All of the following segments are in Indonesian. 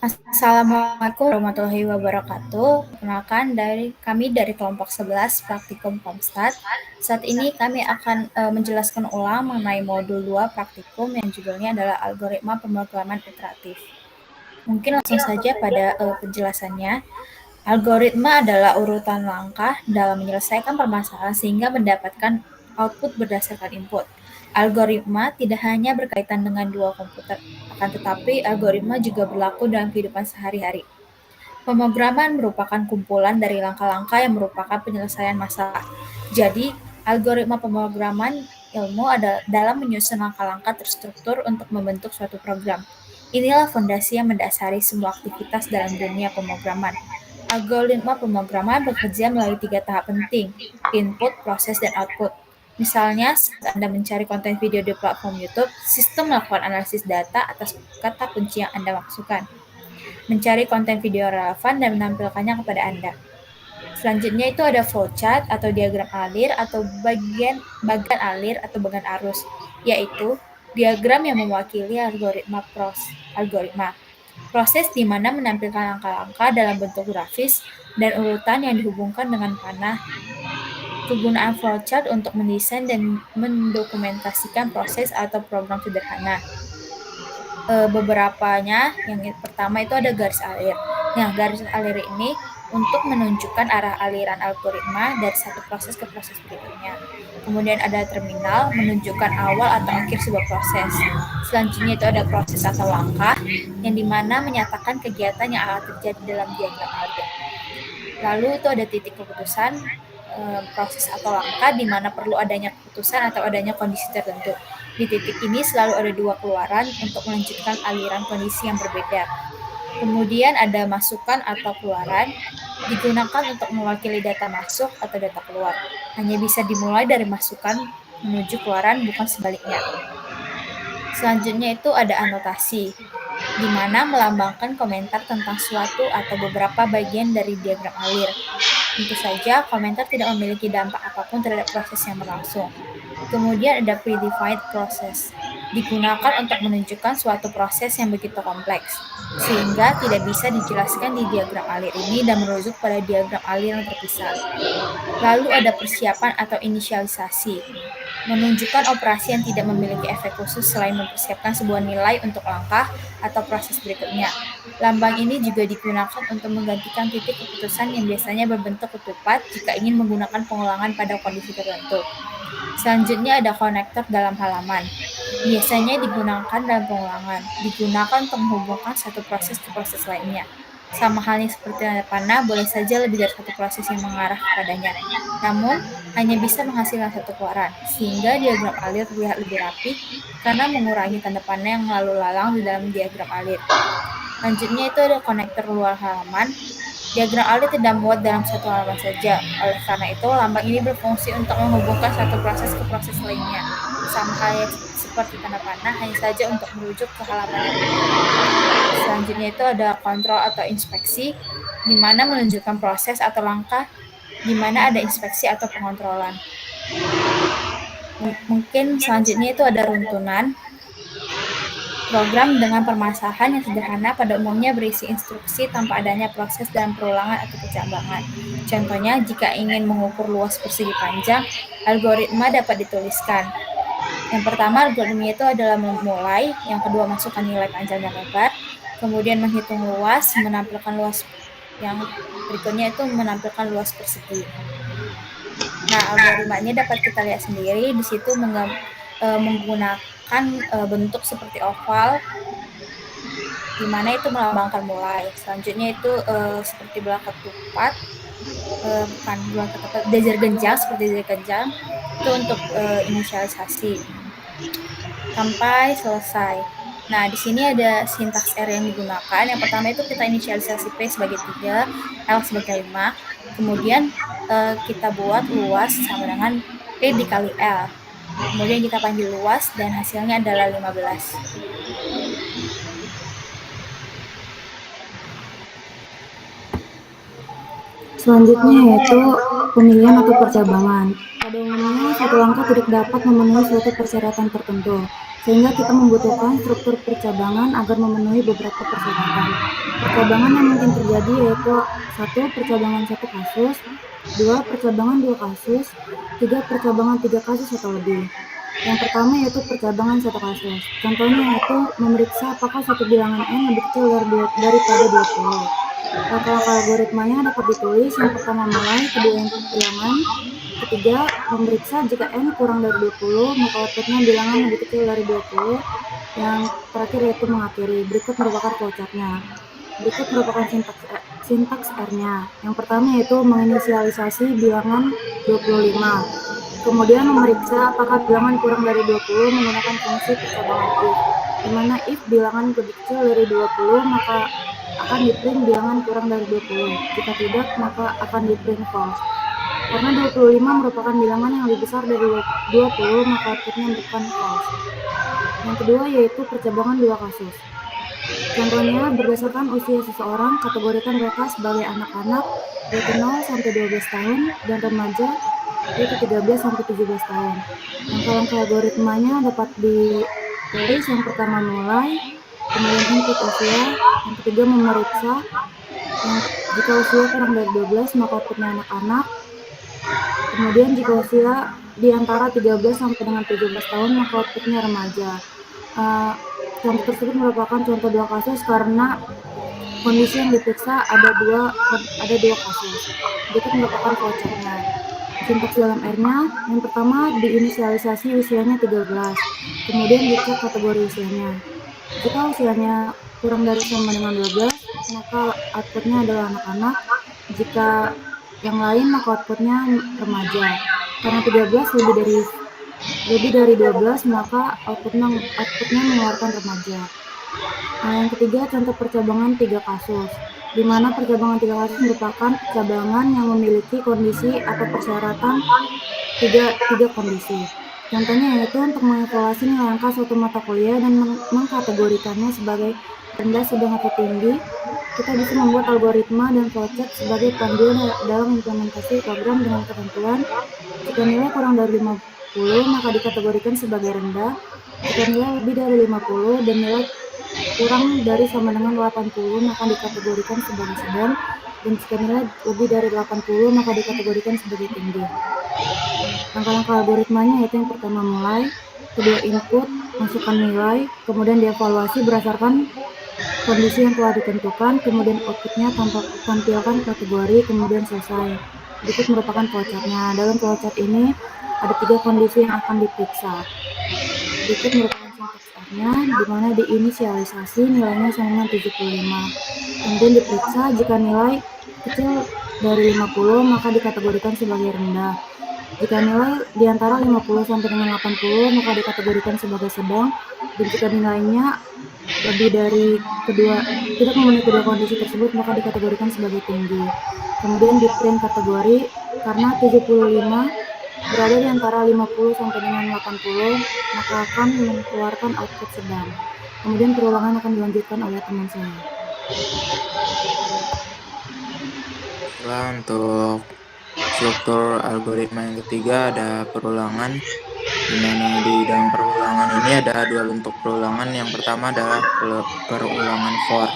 Assalamualaikum warahmatullahi wabarakatuh. Perkenalkan kami dari kelompok 11 Praktikum Komstat. Saat ini kami akan menjelaskan ulang mengenai modul 2 praktikum yang judulnya adalah algoritma pemrograman iteratif. Mungkin langsung saja pada penjelasannya. Algoritma adalah urutan langkah dalam menyelesaikan permasalahan sehingga mendapatkan output berdasarkan input. Algoritma tidak hanya berkaitan dengan dua komputer, akan tetapi algoritma juga berlaku dalam kehidupan sehari-hari. Pemrograman merupakan kumpulan dari langkah-langkah yang merupakan penyelesaian masalah. Jadi, algoritma pemrograman ilmu adalah dalam menyusun langkah-langkah terstruktur untuk membentuk suatu program. Inilah fondasi yang mendasari semua aktivitas dalam dunia pemrograman. Algoritma pemrograman bekerja melalui 3 tahap penting: input, proses, dan output. Misalnya, saat Anda mencari konten video di platform YouTube, sistem melakukan analisis data atas kata kunci yang Anda masukkan, mencari konten video relevan dan menampilkannya kepada Anda. Selanjutnya itu ada flowchart atau diagram alir atau bagian alir atau bagian arus, yaitu diagram yang mewakili algoritma. Proses di mana menampilkan langkah-langkah dalam bentuk grafis dan urutan yang dihubungkan dengan panah. Kegunaan flowchart untuk mendesain dan mendokumentasikan proses atau program sederhana. Beberapanya, yang pertama itu ada garis alir. Nah, garis alir ini untuk menunjukkan arah aliran algoritma dari satu proses ke proses berikutnya. Kemudian ada terminal, menunjukkan awal atau akhir sebuah proses. Selanjutnya itu ada proses atau langkah, yang dimana menyatakan kegiatan yang akan terjadi dalam diagram alir. Lalu itu ada titik keputusan, proses atau langkah di mana perlu adanya keputusan atau adanya kondisi tertentu. Di titik ini selalu ada dua keluaran untuk melanjutkan aliran kondisi yang berbeda. Kemudian ada masukan atau keluaran, digunakan untuk mewakili data masuk atau data keluar. Hanya bisa dimulai dari masukan menuju keluaran, bukan sebaliknya. Selanjutnya itu ada anotasi, di mana melambangkan komentar tentang suatu atau beberapa bagian dari diagram alir. Tentu saja, komentar tidak memiliki dampak apapun terhadap proses yang berlangsung. Kemudian ada predefined process, digunakan untuk menunjukkan suatu proses yang begitu kompleks, sehingga tidak bisa dijelaskan di diagram alir ini dan merujuk pada diagram alir yang terpisah. Lalu ada persiapan atau inisialisasi, menunjukkan operasi yang tidak memiliki efek khusus selain mempersiapkan sebuah nilai untuk langkah atau proses berikutnya. Lambang ini juga digunakan untuk menggantikan titik keputusan yang biasanya berbentuk ketupat jika ingin menggunakan pengulangan pada kondisi tertentu. Selanjutnya ada konektor dalam halaman. Biasanya digunakan dalam pengulangan, digunakan untuk menghubungkan satu proses ke proses lainnya. Sama halnya seperti tanda panah, boleh saja lebih dari satu proses yang mengarah kepadanya. Namun, hanya bisa menghasilkan satu keluaran, sehingga diagram alir terlihat lebih rapi karena mengurangi tanda panah yang lalu lalang di dalam diagram alir. Lanjutnya itu ada konektor luar halaman. Diagram alir tidak muat dalam satu halaman saja. Oleh karena itu, lambang ini berfungsi untuk menghubungkan satu proses ke proses lainnya. Sama halnya seperti tanda panah, hanya saja untuk merujuk ke halaman yang berbeda. Selanjutnya itu ada kontrol atau inspeksi, di mana menunjukkan proses atau langkah di mana ada inspeksi atau pengontrolan. Mungkin selanjutnya itu ada runtunan. Program dengan permasalahan yang sederhana pada umumnya berisi instruksi tanpa adanya proses dan perulangan atau kecambangan. Contohnya, jika ingin mengukur luas persegi panjang, algoritma dapat dituliskan. Yang pertama, algoritma itu adalah memulai, yang kedua masukkan nilai panjang dan lebar, kemudian menghitung luas, menampilkan luas, yang berikutnya itu menampilkan luas persegi. Nah, algoritmanya dapat kita lihat sendiri, di situ menggunakan bentuk seperti oval, di mana itu melambangkan mulai. Selanjutnya itu seperti bola ketupat, bukan bola ketupat, laser genjang, seperti laser genjang, itu untuk inisialisasi sampai selesai. Nah, di sini ada sintaks R yang digunakan. Yang pertama itu kita inisialisasi P sebagai 3, L sebagai 5. Kemudian kita buat luas sama dengan P dikali L. Kemudian kita panggil luas dan hasilnya adalah 15. Selanjutnya yaitu pemilihan atau percabangan. Pada umumnya, satu langkah tidak dapat memenuhi suatu persyaratan tertentu, sehingga kita membutuhkan struktur percabangan agar memenuhi beberapa persyaratan. Percabangan yang mungkin terjadi yaitu 1. Percabangan satu kasus, 2. Percabangan dua kasus, 3. Percabangan 3 kasus atau lebih. Yang pertama yaitu percabangan satu kasus. Contohnya yaitu memeriksa apakah suatu bilangan n lebih kecil daripada 20. Langkah-langkah algoritmanya dapat ditulis. Yang pertama mulai, kedua input bilangan, ketiga memeriksa jika n kurang dari 20 maka outputnya bilangan lebih kecil dari 20. Yang terakhir yaitu mengakhiri. Berikut merupakan flowchartnya. Berikut merupakan sintaks R-nya. Yang pertama yaitu menginisialisasi bilangan 25. Kemudian memeriksa apakah bilangan kurang dari 20 menggunakan fungsi percabangan if. Di mana if bilangan lebih kecil dari 20 maka akan di-print bilangan kurang dari 20. Jika tidak, maka akan di-print false. Karena 25 merupakan bilangan yang lebih besar dari 20, maka outputnya bukan false. Yang kedua yaitu percabangan dua kasus. Contohnya, berdasarkan usia seseorang, kategorikan mereka sebagai anak-anak yaitu 0 sampai 12 tahun dan remaja yaitu 13 sampai 17 tahun. Langkah-langkah algoritmanya dapat ditulis. Yang pertama mulai, kemudian input usia, yang ketiga memeriksa, yang jika usia kurang dari 12 maka outputnya anak-anak, kemudian jika usia di antara 13 sampai dengan 17 tahun maka outputnya remaja. Contoh tersebut merupakan contoh dua kasus karena kondisi yang diperiksa ada dua kasus. Berikut merupakan flowchartnya. Sintaks dalam R-nya, yang pertama diinisialisasi usianya 13, kemudian dicek kategori usianya. Jika usianya kurang dari sama dengan 12, maka outputnya adalah anak-anak. Jika yang lain maka outputnya remaja. Karena 13 lebih dari 12 maka outputnya mengeluarkan remaja. Nah, yang ketiga contoh percabangan 3 kasus, di mana percabangan 3 kasus merupakan percabangan yang memiliki kondisi atau persyaratan tiga kondisi. Contohnya yaitu untuk mengevaluasi nilai angka suatu mata kuliah dan mengkategorikannya sebagai rendah, sedang, atau tinggi. Kita bisa membuat algoritma dan flowchart sebagai panduan dalam implementasi program dengan ketentuan jika nilai kurang dari 50 maka dikategorikan sebagai rendah, jika nilai lebih dari 50 dan nilai kurang dari sama dengan 80 maka dikategorikan sebagai sedang, dan jika nilai lebih dari 80 maka dikategorikan sebagai tinggi. Langkah-langkah algoritmanya yaitu yang pertama mulai, kedua input, masukkan nilai, kemudian dievaluasi berdasarkan kondisi yang telah ditentukan, kemudian outputnya tampilkan kategori, kemudian selesai. Berikut merupakan flowchartnya. Dalam flowchart ini ada 3 kondisi yang akan diperiksa. Berikut merupakan sintaks R-nya, di mana diinisialisasi nilainya sama dengan 75. Kemudian diperiksa jika nilai kecil dari 50 maka dikategorikan sebagai rendah. Jika nilai di antara 50 sampai dengan 80 maka dikategorikan sebagai sedang, dan jika nilainya lebih dari tidak memenuhi kedua kondisi tersebut maka dikategorikan sebagai tinggi. Kemudian di print kategori, karena 75 berada di antara 50 sampai dengan 80 maka akan mengeluarkan output sedang. Kemudian perulangan akan dilanjutkan oleh teman saya. Setelah untuk struktur algoritma yang ketiga ada perulangan, di mana di dalam perulangan ini ada 2 bentuk perulangan. Yang pertama adalah perulangan for.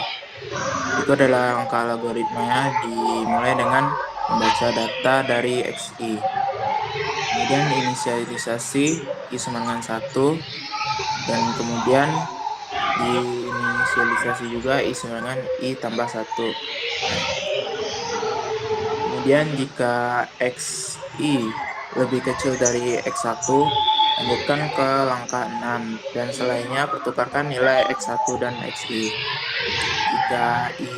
Itu adalah langkah algoritmanya dimulai dengan membaca data dari XI. Kemudian inisialisasi I sama dengan 1, dan kemudian diinisialisasi juga I sama dengan I tambah 1. Kemudian jika XI lebih kecil dari X1, lanjutkan ke langkah 6, dan selainnya pertukarkan nilai X1 dan XI. Jika I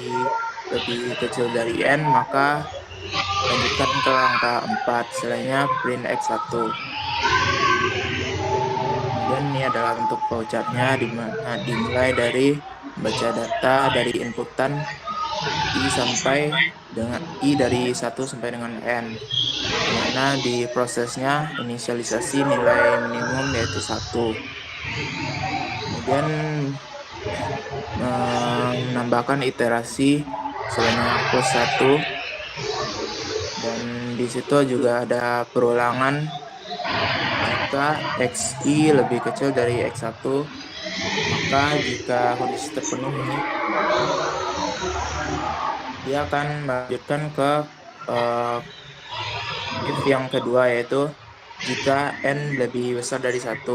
lebih kecil dari N, maka lanjutkan ke langkah 4, selainnya print X1. Kemudian ini adalah bentuk flowchartnya, dimulai dari membaca data dari inputan I sampai dengan I dari 1 sampai dengan N, dimana di prosesnya inisialisasi nilai minimum yaitu 1, kemudian menambahkan iterasi sebanyak plus 1, dan di situ juga ada perulangan jika XI lebih kecil dari X1, maka jika kondisi terpenuhi dia akan melanjutkan ke if yang kedua, yaitu jika n lebih besar dari 1.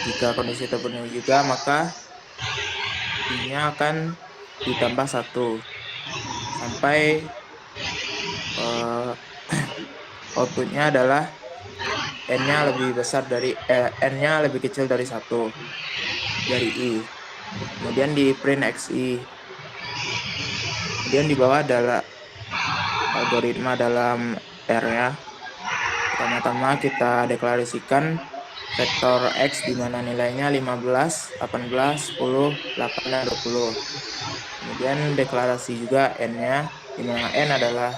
Jika kondisi terpenuhi juga, maka i-nya akan ditambah 1 sampai uh, outputnya adalah n-nya lebih kecil dari 1 dari i. Kemudian di print xi. Kemudian di bawah adalah algoritma dalam R ya. Pertama-tama kita deklarasikan vektor x di mana nilainya 15, 18, 10, 8, dan 20. Kemudian deklarasi juga n-nya, di mana n adalah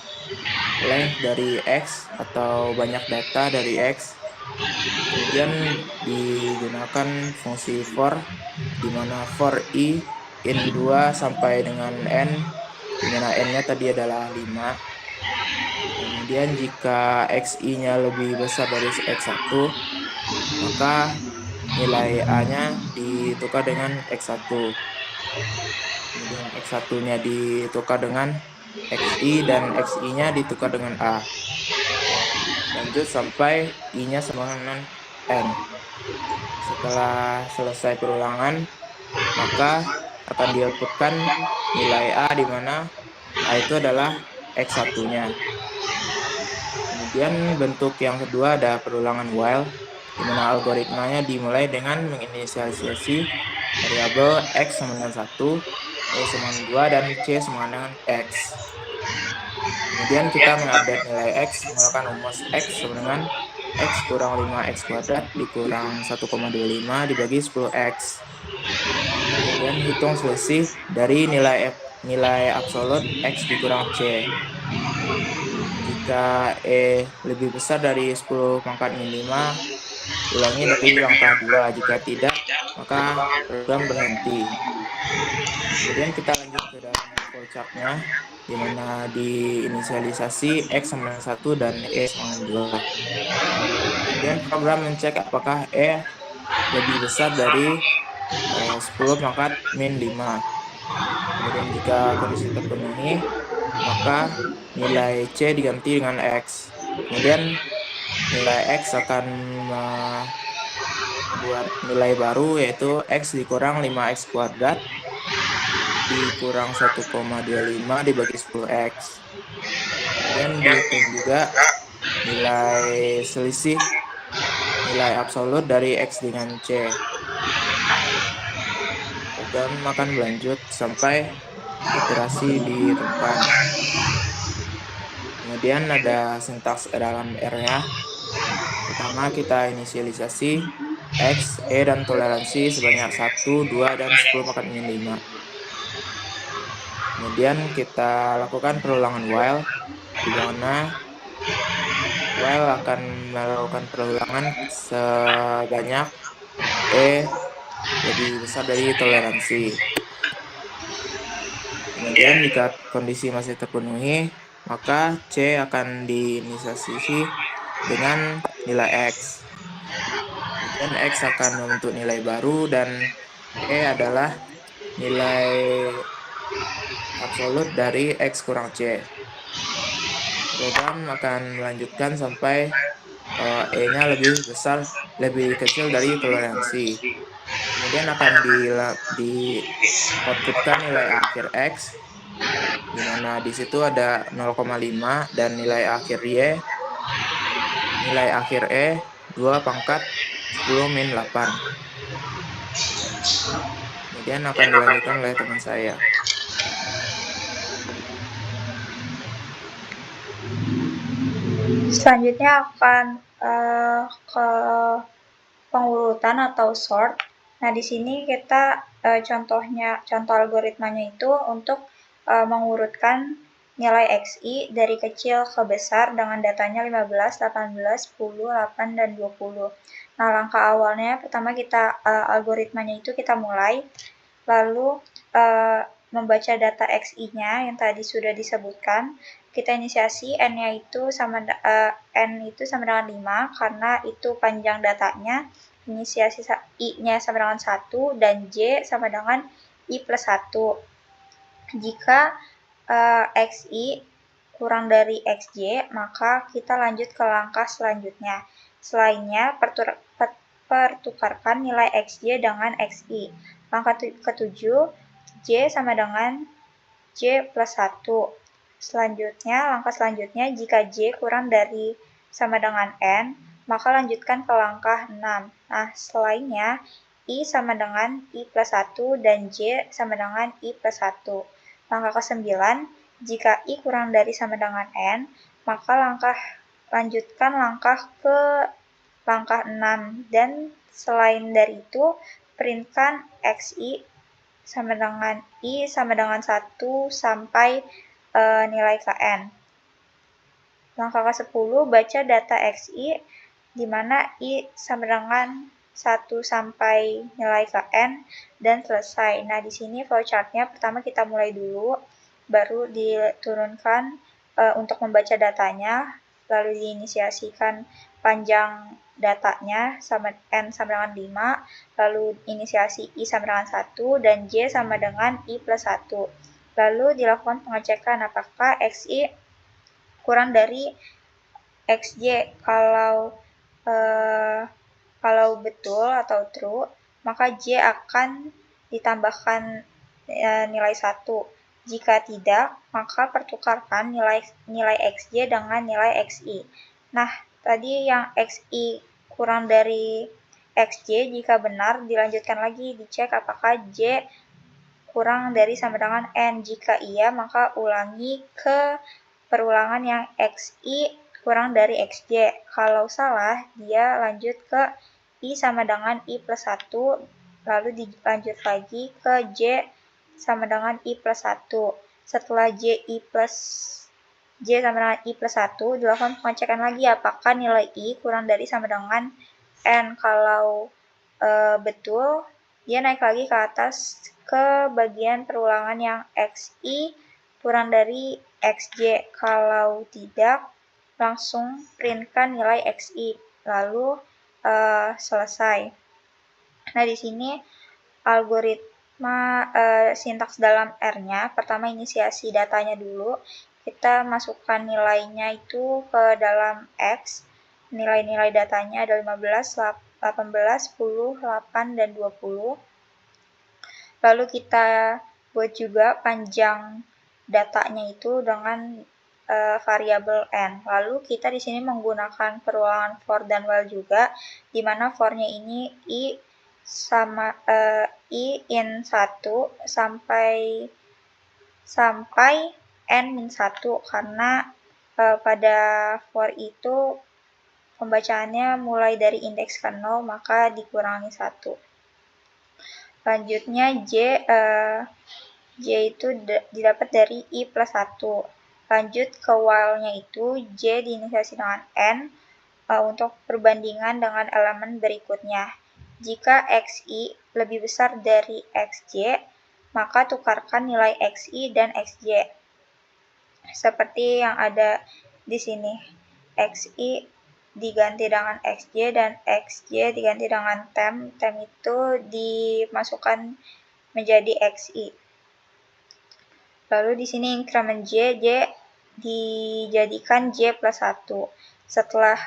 length dari x atau banyak data dari x. Kemudian digunakan fungsi for, di mana for i in 2 sampai dengan n, di mana n-nya tadi adalah 5. Kemudian jika xi-nya lebih besar dari x1, maka nilai a-nya ditukar dengan x1. Kemudian x1-nya ditukar dengan xi dan xi-nya ditukar dengan a. Lanjut sampai i-nya sama dengan n. Setelah selesai perulangan, maka akan di-outputkan nilai a, di mana a itu adalah x1-nya. Kemudian bentuk yang kedua ada perulangan while, di mana algoritmanya dimulai dengan menginisialisasi variabel x sama dengan 1, y sama dengan 2, dan c sama dengan x. Kemudian kita mengupdate nilai x menggunakan rumus x sama dengan x kurang 5x kuadrat dikurang 1,25 dibagi 10x. Kemudian hitung selisih dari nilai absolut x dikurang c. Jika e lebih besar dari 10 pangkat min 5, ulangi dari langkah 2. Jika tidak, maka program berhenti. Kemudian kita lanjut ke dalam flowchart-nya, di mana diinisialisasi x sama dengan 1 dan e sama dengan 2. Kemudian program mencek apakah e lebih besar dari 10 pangkat min 5. Kemudian jika kondisi terpenuhi, maka nilai c diganti dengan x. Kemudian nilai x akan membuat nilai baru, yaitu x dikurang 5x kuadrat dikurang 1,25 dibagi 10x. Kemudian dihitung juga nilai selisih nilai absolut dari x dengan c. Program akan berlanjut sampai iterasi ditemukan. Kemudian ada sintaks dalam R-nya. Pertama kita inisialisasi x, e, dan toleransi sebanyak 1, 2, dan 10 pangkat min 5. Kemudian kita lakukan perulangan while, di mana while akan melakukan perulangan sebanyak e lebih besar dari toleransi. Kemudian jika kondisi masih terpenuhi, maka c akan diinisialisasi dengan nilai x. Kemudian x akan membentuk nilai baru dan e adalah nilai absolut dari x kurang c. Program akan melanjutkan sampai e-nya lebih kecil dari toleransi. Kemudian akan di-outputkan nilai akhir x, di mana di situ ada 0,5 dan nilai akhir y, nilai akhir e 2 pangkat 10 min 8. Kemudian akan dilanjutkan oleh teman saya. Selanjutnya akan ke pengurutan atau sort. Nah, di sini kita contoh algoritmanya itu untuk mengurutkan nilai xi dari kecil ke besar dengan datanya 15, 18, 10, 8, dan 20. Nah, langkah awalnya pertama kita algoritmanya itu kita mulai, lalu membaca data xi-nya yang tadi sudah disebutkan. Kita inisiasi n-nya itu n itu sama dengan 5 karena itu panjang datanya. Inisiasi i-nya sama dengan 1 dan j sama dengan i plus 1. Jika XI kurang dari XJ, maka kita lanjut ke langkah selanjutnya. Selainnya, pertukarkan nilai XJ dengan XI. Langkah ketujuh, J sama dengan J plus 1. Langkah selanjutnya, jika J kurang dari sama dengan N, maka lanjutkan ke langkah 6. Nah, selainnya, I sama dengan I plus 1 dan J sama dengan I plus 1. Langkah ke-9, jika I kurang dari sama dengan N, maka lanjutkan ke langkah 6. Dan selain dari itu, printkan XI sama dengan I sama dengan 1 sampai nilai Kn. Langkah ke-10, baca data XI di mana I sama dengan 1 sampai nilai Kn dan selesai. Nah, di sini flowchart-nya pertama kita mulai dulu, baru diturunkan untuk membaca datanya, lalu diinisiasikan panjang datanya sama N sama dengan 5, lalu inisiasi I sama dengan 1, dan J sama dengan I plus 1. Lalu dilakukan pengecekan apakah XI kurang dari XJ. Kalau betul atau true, maka J akan ditambahkan nilai 1. Jika tidak, maka pertukarkan nilai XJ dengan nilai XI. Nah, tadi yang XI kurang dari XJ, jika benar, dilanjutkan lagi, dicek apakah J kurang dari sama dengan N. Jika iya, maka ulangi ke perulangan yang XI kurang dari XJ. Kalau salah, dia lanjut ke I sama dengan I plus 1, lalu dilanjut lagi ke J sama dengan I plus 1. Setelah J sama dengan I plus 1, dilakukan pengecekan lagi apakah nilai I kurang dari sama dengan N. Kalau betul, dia naik lagi ke atas ke bagian perulangan yang XI kurang dari XJ. Kalau tidak, langsung printkan nilai XI, lalu selesai. Nah, di sini algoritma sintaks dalam R-nya, pertama inisiasi datanya dulu, kita masukkan nilainya itu ke dalam X, nilai-nilai datanya ada 15, 18, 10, 8, dan 20. Lalu kita buat juga panjang datanya itu dengan variabel n. Lalu kita di sini menggunakan perulangan for dan while juga, di mana for-nya ini i in 1 sampai n min 1, karena pada for itu pembacaannya mulai dari indeks ke 0, maka dikurangi 1. Lanjutnya J itu didapat dari I plus 1. Lanjut ke while-nya itu, J diinisiasi dengan N untuk perbandingan dengan elemen berikutnya. Jika XI lebih besar dari XJ, maka tukarkan nilai XI dan XJ. Seperti yang ada di sini. XI diganti dengan XJ dan XJ diganti dengan temp. Temp itu dimasukkan menjadi XI. Lalu di sini increment J dijadikan J plus 1. Setelah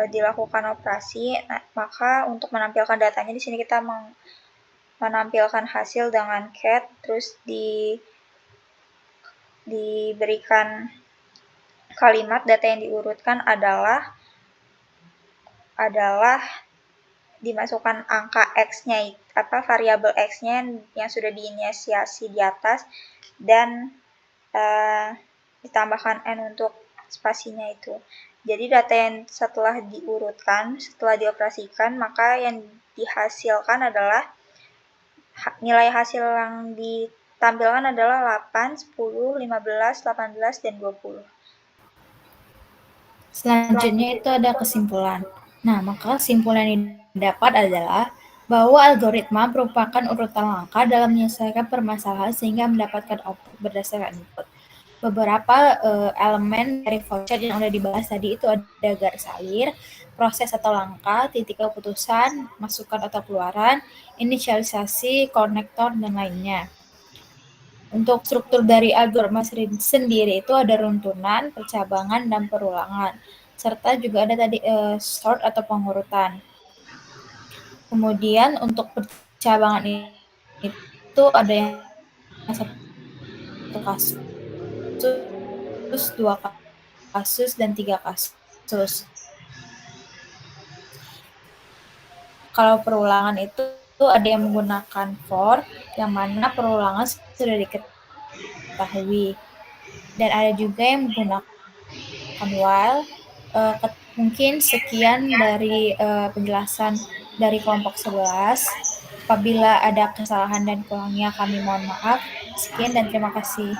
dilakukan operasi, maka untuk menampilkan datanya di sini kita menampilkan hasil dengan cat, terus diberikan kalimat data yang diurutkan adalah dimasukkan angka X-nya, variabel X-nya yang sudah diinisiasi di atas, dan ditambahkan N untuk spasinya itu. Jadi data yang setelah diurutkan, setelah dioperasikan, maka yang dihasilkan adalah nilai hasil yang ditampilkan adalah 8, 10, 15, 18, dan 20. Selanjutnya itu ada kesimpulan. Nah, maka kesimpulan yang didapat adalah bahwa algoritma merupakan urutan langkah dalam menyelesaikan permasalahan sehingga mendapatkan output berdasarkan input. Beberapa elemen dari flowchart yang udah dibahas tadi itu ada garis alir, proses atau langkah, titik keputusan, masukan atau keluaran, inisialisasi, konektor, dan lainnya. Untuk struktur dari algoritma sendiri itu ada runtunan, percabangan, dan perulangan. Serta juga ada tadi sort atau pengurutan. Kemudian untuk percabangan itu ada yang satu kasus, dua kasus, dan tiga kasus. Kalau perulangan itu ada yang menggunakan for, yang mana perulangan sudah diketahui. Dan ada juga yang menggunakan while. Mungkin sekian dari penjelasan dari kelompok 11. Apabila ada kesalahan dan kurangnya kami mohon maaf. Sekian dan terima kasih.